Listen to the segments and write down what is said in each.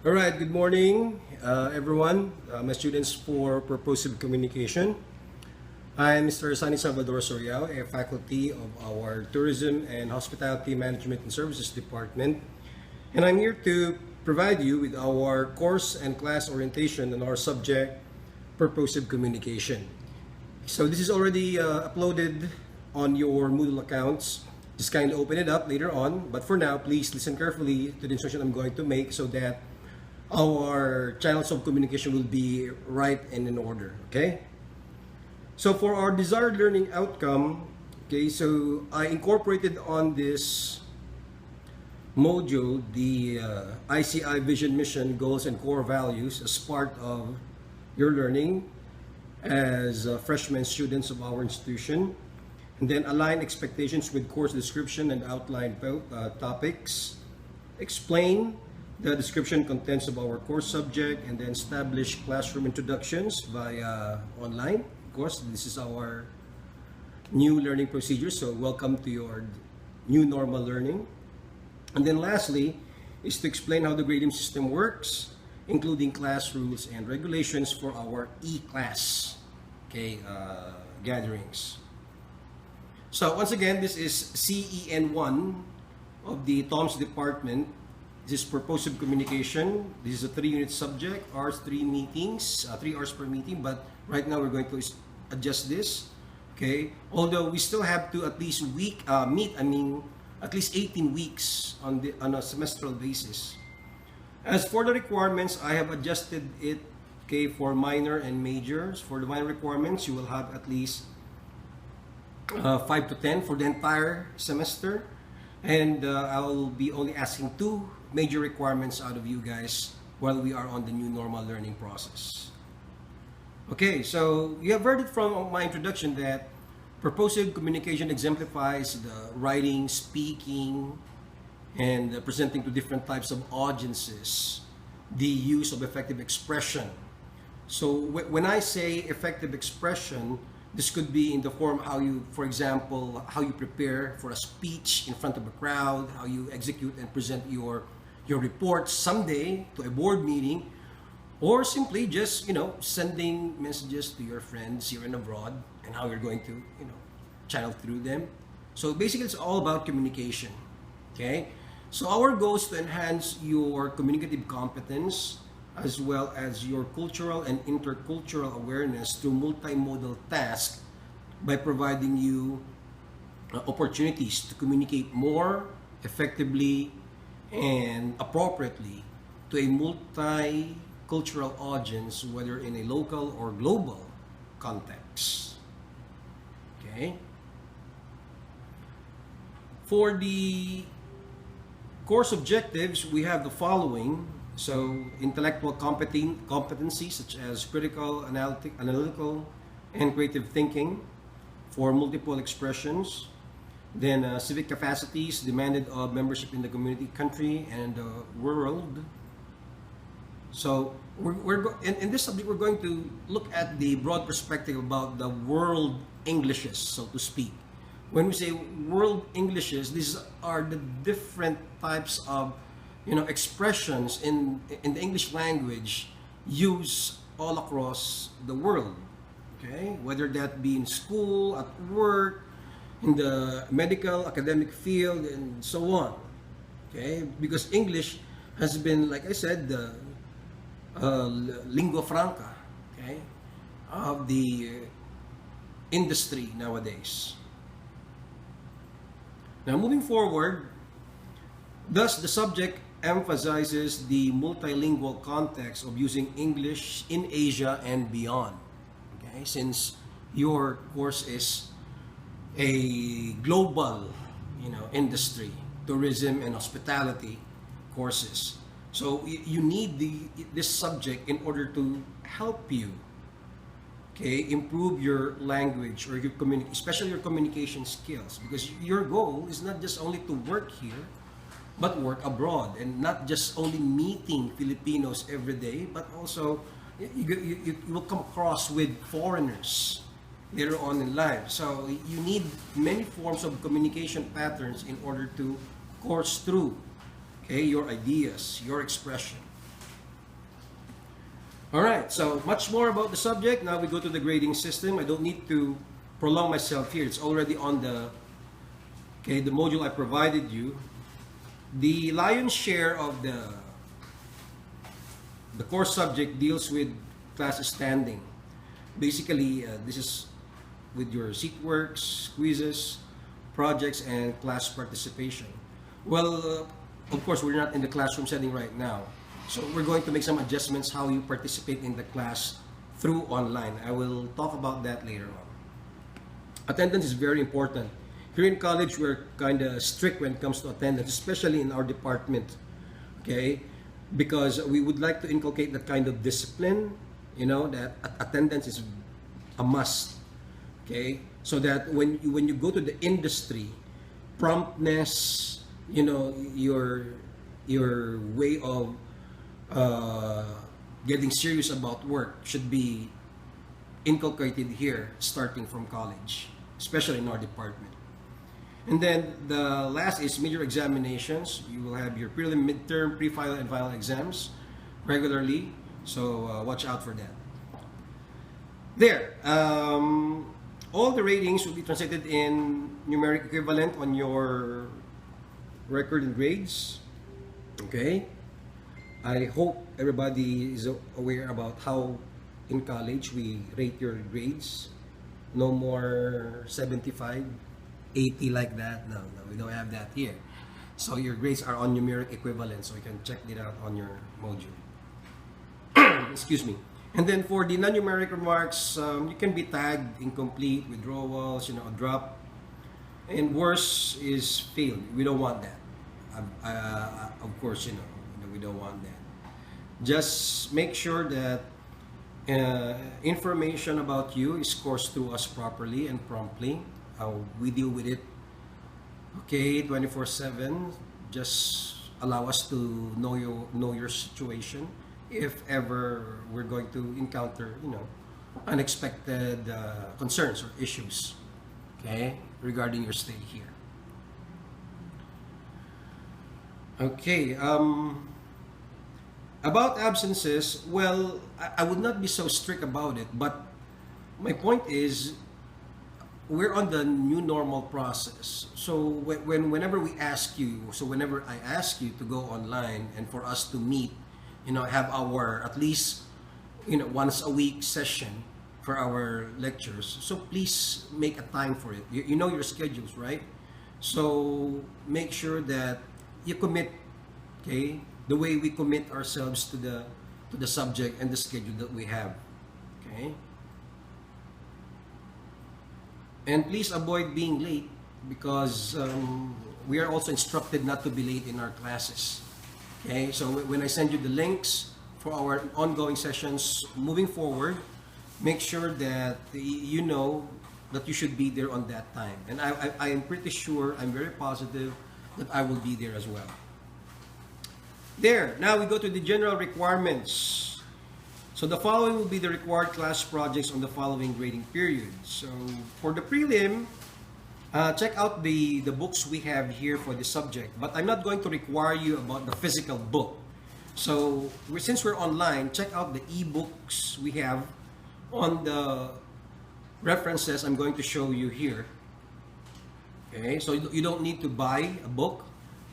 All right, good morning, everyone, my students for Purposive Communication. I'm Mr. Sunny Salvador Soriao, a faculty of our Tourism and Hospitality Management and Services Department, and I'm here to provide you with our course and class orientation on our subject, Purposive Communication. So this is already uploaded on your Moodle accounts. Just kindly open it up later on, but for now, please listen carefully to the instruction I'm going to make so that our channels of communication will be right and in order, okay? So for our desired learning outcome, okay, so I incorporated on this module the ICI vision, mission, goals, and core values as part of your learning as freshman students of our institution, and then align expectations with course description and outline topics, explain the description contents of our course subject, and then establish classroom introductions via online. Of course, this is our new learning procedure, so welcome to your new normal learning. And then lastly is to explain how the grading system works, including class rules and regulations for our e-class gatherings. So once again, this is CEN1 of the TOMS department. This is Purposive Communication. This is a 3-unit subject, hours, 3 meetings, 3 hours per meeting, but right now we're going to adjust this, okay? Although we still have to at least meet at least 18 weeks on a semestral basis. As for the requirements, I have adjusted it, okay, for minor and majors. For the minor requirements, you will have at least 5 to 10 for the entire semester, and I'll be only asking 2 major requirements out of you guys while we are on the new normal learning process. Okay, so you have heard it from my introduction that purposive communication exemplifies the writing, speaking, and presenting to different types of audiences, the use of effective expression. So when I say effective expression, this could be in the form how you, for example, how you prepare for a speech in front of a crowd, how you execute and present your report someday to a board meeting, or simply just, sending messages to your friends here and abroad and how you're going to, channel through them. So basically it's all about communication, okay? So our goal is to enhance your communicative competence as well as your cultural and intercultural awareness through multimodal tasks by providing you opportunities to communicate more effectively and appropriately to a multicultural audience, whether in a local or global context. Okay? For the course objectives, we have the following. So, intellectual competencies such as critical, analytical, and creative thinking for multiple expressions. Then civic capacities demanded of membership in the community, country, and the world. So in this subject, we're going to look at the broad perspective about the world Englishes, so to speak. When we say world Englishes, these are the different types of expressions in the English language used all across the world. Okay, whether that be in school, at work, in the medical, academic field, and so on. Okay, because English has been, like I said, the lingua franca, okay, of the industry nowadays. Now, moving forward, thus the subject emphasizes the multilingual context of using English in Asia and beyond. Okay, since your course is a global, industry, tourism and hospitality courses. So you need this subject in order to help you, okay, improve your language or your especially your communication skills, because your goal is not just only to work here, but work abroad, and not just only meeting Filipinos every day, but also you will come across with foreigners later on in life. So you need many forms of communication patterns in order to course through, okay, your ideas, your expression. All right, so much more about the subject. Now we go to the grading system. I don't need to prolong myself here. It's already on the module I provided you. The lion's share of the core subject deals with class standing. Basically, this is with your seat works, quizzes, projects, and class participation. Well, of course, we're not in the classroom setting right now. So we're going to make some adjustments how you participate in the class through online. I will talk about that later on. Attendance is very important. Here in college, we're kind of strict when it comes to attendance, especially in our department, okay? Because we would like to inculcate that kind of discipline, you know, that attendance is a must, okay? So that when you go to the industry, promptness, you know, your way of getting serious about work should be inculcated here starting from college, especially in our department. And then the last is major examinations. You will have your prelim, midterm, pre-final, and final exams regularly, so watch out for that. There, all the ratings will be translated in numeric equivalent on your record and grades. Okay, I hope everybody is aware about how in college we rate your grades. No more 75, 80 like that. No, we don't have that here. So your grades are on numeric equivalent, so you can check it out on your module. Excuse me. And then for the non-numeric remarks, you can be tagged incomplete, withdrawals, you know, drop. And worse is failed. We don't want that. Of course, you know, we don't want that. Just make sure that information about you is coursed to us properly and promptly. We deal with it, okay, 24/7. Just allow us to know your situation if ever we're going to encounter, you know, unexpected concerns or issues, okay, regarding your stay here. Okay, about absences, well, I would not be so strict about it, but my point is we're on the new normal process. So whenever we ask you, whenever I ask you to go online and for us to meet, you know, have our at least, you know, once a week session for our lectures, so please make a time for it. You know your schedules, right? So make sure that you commit, okay, the way we commit ourselves to the subject and the schedule that we have, okay? And please avoid being late because we are also instructed not to be late in our classes, okay? So when I send you the links for our ongoing sessions moving forward, make sure that you know that you should be there on that time. And I am pretty sure, I'm very positive that I will be there as well. There, now we go to the general requirements. So the following will be the required class projects on the following grading period. So for the prelim, check out the books we have here for the subject. But I'm not going to require you about the physical book. So since we're online, check out the e-books we have on the references I'm going to show you here. Okay, so you don't need to buy a book.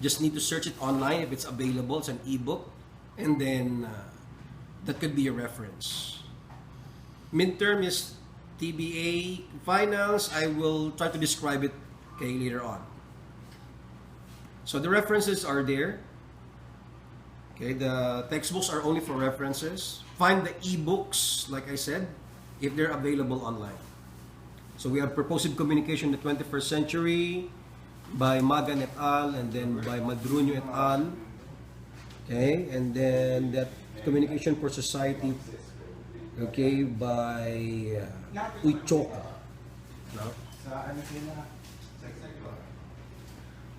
Just need to search it online if it's available. It's an e-book. And then that could be a reference. Midterm is TBA. Finals, I will try to describe it, okay, later on. So the references are there. Okay, the textbooks are only for references. Find the e-books, like I said, if they're available online. So we have Purposive Communication in the 21st Century by Magan et al. And then by Madruño et al. Okay, and then that Communication for Society, okay, by Uichoka.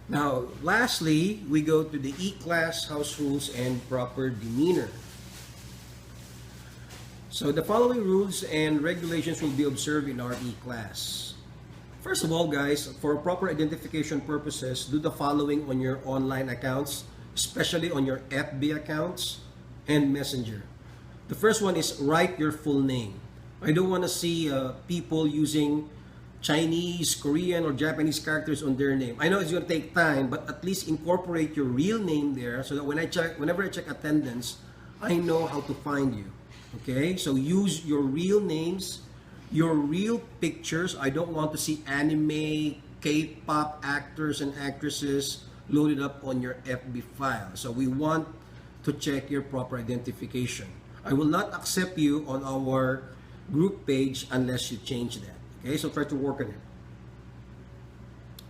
Now, lastly, we go to the E-class, house rules, and proper demeanor. So the following rules and regulations will be observed in our E-class. First of all, guys, for proper identification purposes, do the following on your online accounts, especially on your FB accounts and Messenger. The first one is write your full name. I don't want to see people using Chinese, Korean, or Japanese characters on their name. I know it's going to take time, but at least incorporate your real name there so that whenever I check attendance, I know how to find you. Okay, so use your real names, your real pictures. I don't want to see anime, K-pop actors and actresses loaded up on your FB file. So we want to check your proper identification. I will not accept you on our group page unless you change that. Okay, so try to work on it.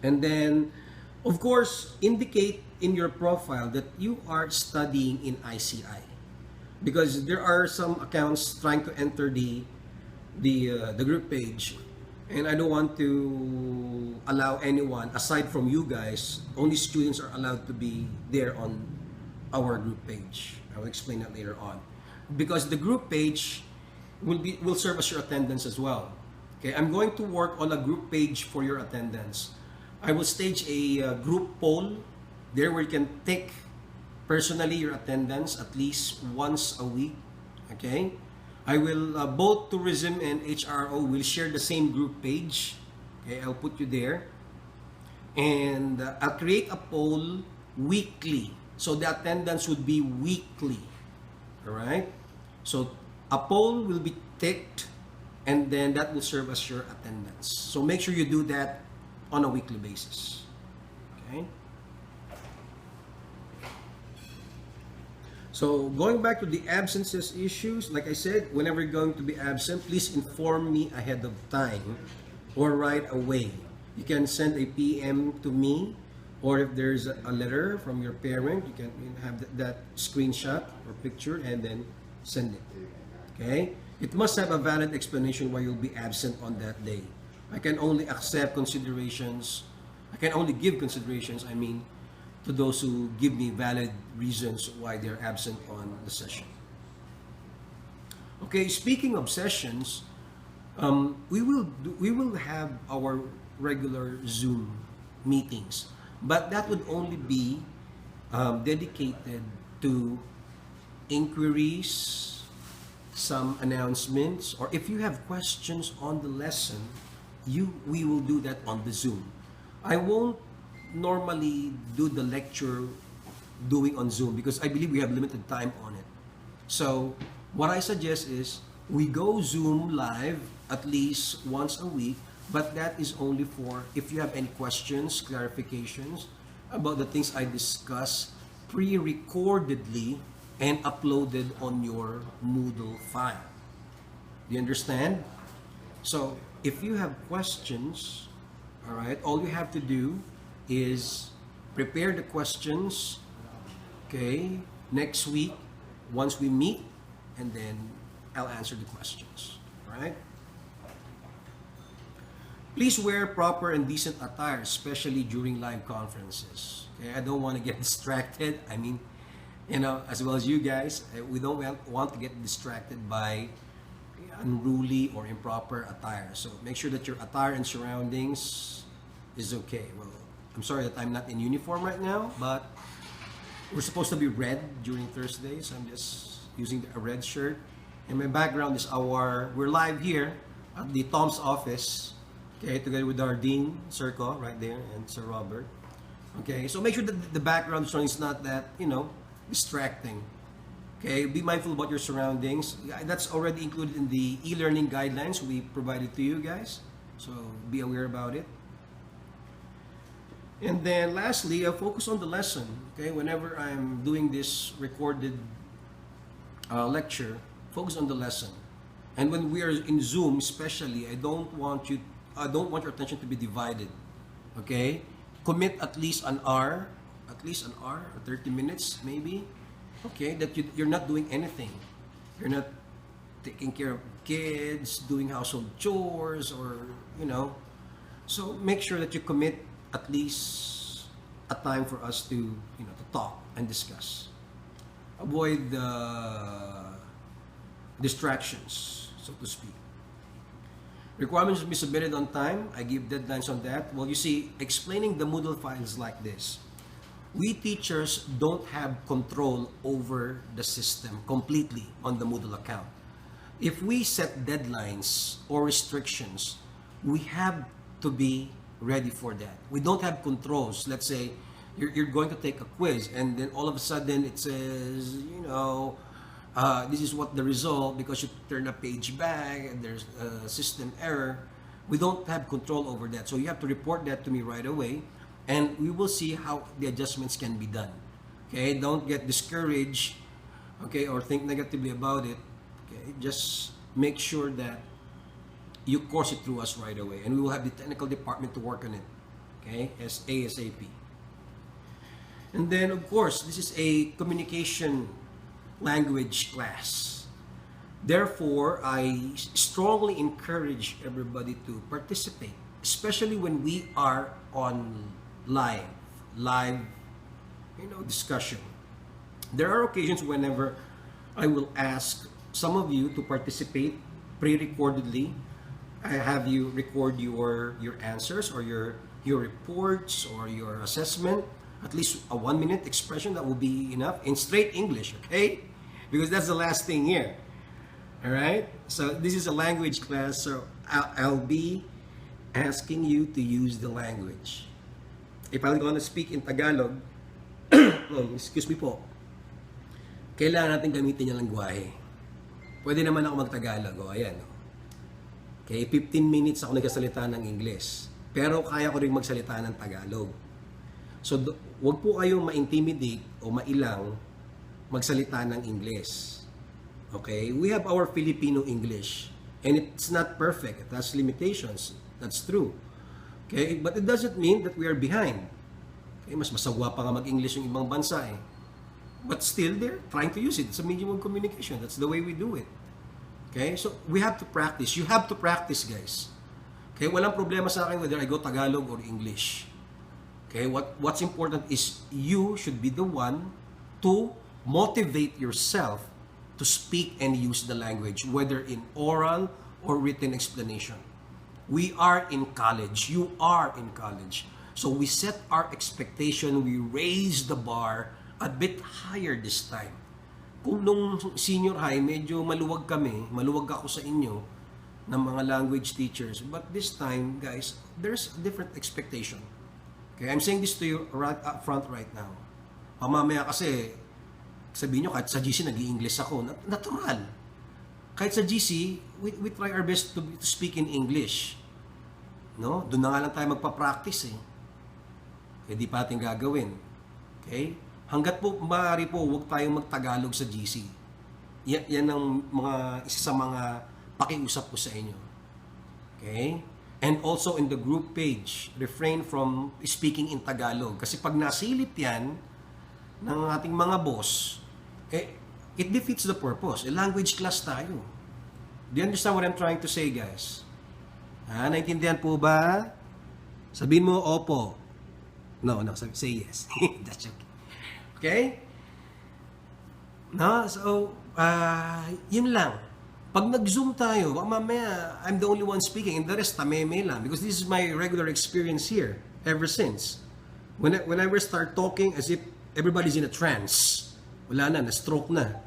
And then, of course, indicate in your profile that you are studying in ICI. Because there are some accounts trying to enter the group page, and I don't want to allow anyone aside from you guys. Only students are allowed to be there on our group page. I will explain that later on, because the group page will serve as your attendance as well. Okay, I'm going to work on a group page for your attendance. I will stage a group poll there where you can take personally your attendance at least once a week. Okay, I will both tourism and HRO will share the same group page. Okay, I'll put you there, and I'll create a poll weekly, so the attendance would be weekly. All right, so a poll will be ticked, and then that will serve as your attendance. So make sure you do that on a weekly basis. Okay. So going back to the absences issues, like I said, whenever you're going to be absent, please inform me ahead of time or right away. You can send a PM to me, or if there's a letter from your parent, you can have that screenshot or picture and then send it. Okay? It must have a valid explanation why you'll be absent on that day. I can only accept considerations, I can only give considerations, to those who give me valid reasons why they're absent on the session. Okay, speaking of sessions, we will have our regular Zoom meetings, but that would only be dedicated to inquiries, some announcements, or if you have questions on the lesson, we will do that on the Zoom. I won't normally do the lecture doing on Zoom because I believe we have limited time on it. So what I suggest is we go Zoom live at least once a week, but that is only for if you have any questions, clarifications about the things I discuss pre-recordedly and uploaded on your Moodle file. Do you understand? So if you have questions, all right, all you have to do is prepare the questions, okay, next week once we meet, and then I'll answer the questions, all right? Please wear proper and decent attire, especially during live conferences. Okay, I don't want to get distracted. As well as you guys, we don't want to get distracted by unruly or improper attire. So make sure that your attire and surroundings is okay. Well, I'm sorry that I'm not in uniform right now, but we're supposed to be red during Thursday, so I'm just using a red shirt. And my background is we're live here at the Tom's office, okay, together with our Dean, Circo, right there, and Sir Robert. Okay, so make sure that the background is not that, distracting. Okay, be mindful about your surroundings. That's already included in the e-learning guidelines we provided to you guys, so be aware about it. And then lastly, focus on the lesson. Okay, whenever I'm doing this recorded lecture, focus on the lesson. And when we are in Zoom, especially, I don't want your attention to be divided. Okay, commit at least an hour, or 30 minutes maybe. Okay, that you're not doing anything. You're not taking care of kids, doing household chores, or So make sure that you commit at least a time for us to talk and discuss. Avoid distractions, so to speak. Requirements to be submitted on time. I give deadlines on that. Well, you see, explaining the Moodle files like this. we teachers don't have control over the system completely on the Moodle account. If we set deadlines or restrictions, we have to be ready for that. We don't have controls. Let's say you're going to take a quiz and then all of a sudden it says, this is what the result, because you turn a page back and there's a system error. We don't have control over that. So you have to report that to me right away, and we will see how the adjustments can be done. Okay, don't get discouraged, okay, or think negatively about it. Okay, just make sure that you course it through us right away, and we will have the technical department to work on it, okay, as ASAP. And then, of course, this is a communication language class. Therefore, I strongly encourage everybody to participate, especially when we are on live discussion. There are occasions whenever I will ask some of you to participate pre-recordedly. I have you record your answers or your reports or your assessment, at least a 1-minute expression. That will be enough in straight English, okay? Because that's the last thing here. All right? So this is a language class, so I'll be asking you to use the language. If I'm going to speak in Tagalog, excuse me po, kailangan natin gamitin yung lengguwahe. Pwede naman ako mag-Tagalog, ayan. Okay, 15 minutes ako nagsasalita ng English, pero kaya ko rin magsalita ng Tagalog. So, wag po kayong ma-intimidate o mailang magsalita ng English. Okay? We have our Filipino English, and it's not perfect. It has limitations. That's true. Okay? But it doesn't mean that we are behind. Okay? Mas masagwa pa nga mag-English yung ibang bansa eh. But still, they're trying to use it. It's a medium of communication. That's the way we do it. Okay? So, we have to practice. You have to practice, guys. Okay? Walang problema sa akin whether I go Tagalog or English. Okay? What's important is you should be the one to motivate yourself to speak and use the language, whether in oral or written explanation. We are in college. You are in college. So, we set our expectation. We raise the bar a bit higher this time. Kung nung senior high, medyo maluwag ako sa inyo ng mga language teachers. But this time, guys, there's a different expectation. Okay, I'm saying this to you right up front right now. Mamaya kasi, sabihin nyo, kahit sa GC nag-i-English ako, natural. Kahit sa GC, we try our best to speak in English. No? Doon na nga lang tayo magpa-practice eh. Kaya di pa natin gagawin. Okay? Hanggat po, maaari po, huwag tayong mag-Tagalog sa GC. Yan ang isa sa mga pakiusap ko sa inyo. Okay? And also in the group page, refrain from speaking in Tagalog. Kasi pag nasilip yan ng ating mga boss, it defeats the purpose. Language class tayo. Do you understand what I'm trying to say, guys? Naintindihan po ba? Sabihin mo, opo. No, say yes. That's okay. Okay? No, so, yun lang. Pag nag-Zoom tayo, mamaya, I'm the only one speaking, and the rest, tameme lang. Because this is my regular experience here, ever since. Whenever I start talking, as if everybody's in a trance. Wala na, na-stroke na.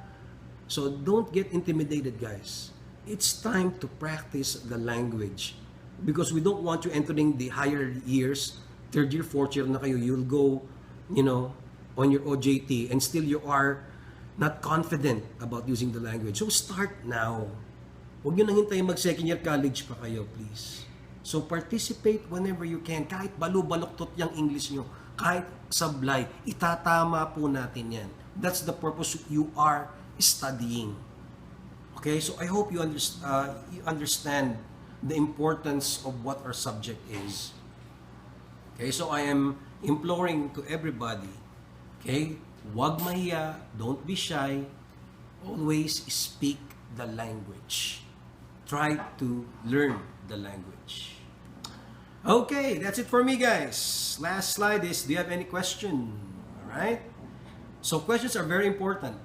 So, don't get intimidated, guys. It's time to practice the language. Because we don't want you entering the higher years, third year, fourth year na kayo, you'll go, on your OJT, and still you are not confident about using the language. So start now. Huwag nyo nang hintayin mag-second year college pa kayo, please. So participate whenever you can. Kahit balu-baluktot yung English nyo, kahit sablay, itatama po natin yan. That's the purpose you are studying. Okay, so I hope you understand the importance of what our subject is. Okay, so I am imploring to everybody, okay, huwag mahiya, don't be shy, always speak the language. Try to learn the language. Okay, that's it for me, guys. Last slide is, do you have any question? Alright? So questions are very important.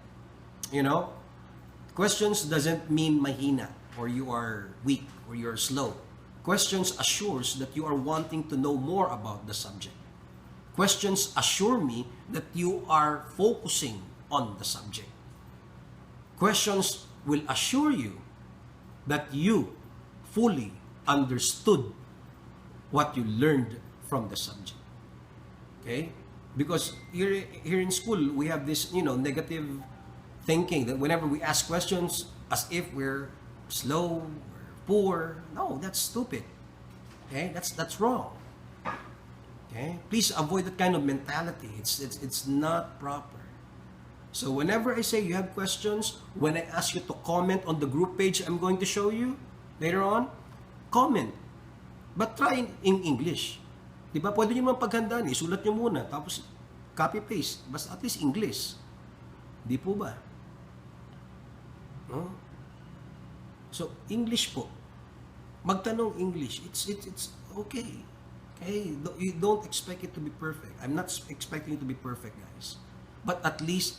Questions doesn't mean mahina or you are weak or you are slow. Questions assures that you are wanting to know more about the subject. Questions assure me that you are focusing on the subject. Questions will assure you that you fully understood what you learned from the subject. Okay? Because here in school, we have this, negative thinking that whenever we ask questions, as if we're slow, we're poor. No, that's stupid. Okay? That's wrong. Okay? Please avoid that kind of mentality. It's not proper. So whenever I say you have questions, when I ask you to comment on the group page I'm going to show you later on, comment. But try in English. Diba? Pwede nyo mga paghandaan, isulat nyo muna, tapos copy-paste. Basta at least English. Di po ba? No? So, English po. Magtanong English. It's okay. Okay? You don't expect it to be perfect. I'm not expecting it to be perfect, guys. But at least,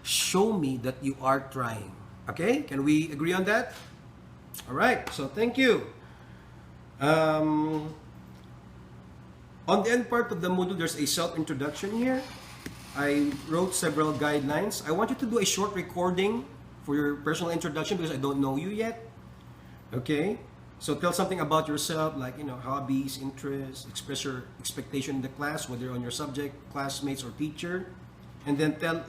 show me that you are trying. Okay? Can we agree on that? Alright. So, thank you. On the end part of the module, there's a self-introduction here. I wrote several guidelines. I want you to do a short recording for your personal introduction because I don't know you yet. Okay? So tell something about yourself, like, hobbies, interests, express your expectation in the class, whether on your subject, classmates, or teacher. And then tell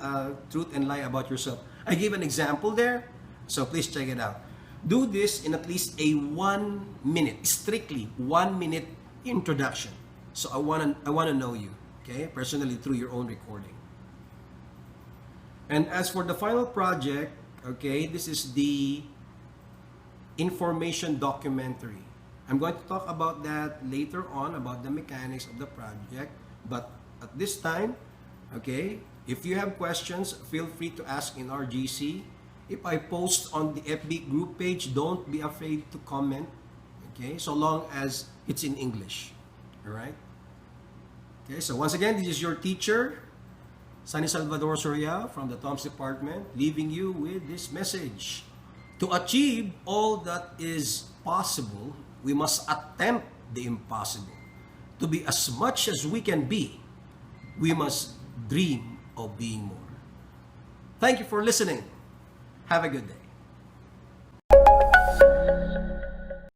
truth and lie about yourself. I gave an example there, so please check it out. Do this in at least a 1 minute, strictly 1 minute introduction. So I wanna know you, okay, personally through your own recording. And as for the final project, okay, this is the information documentary. I'm going to talk about that later on, about the mechanics of the project. But at this time, okay, if you have questions, feel free to ask in our GC. If I post on the FB group page, don't be afraid to comment, okay, so long as it's in English, all right? Okay, so once again, this is your teacher, Sunny Salvador Soria from the Toms Department, leaving you with this message. To achieve all that is possible, we must attempt the impossible. To be as much as we can be, we must dream of being more. Thank you for listening. Have a good day.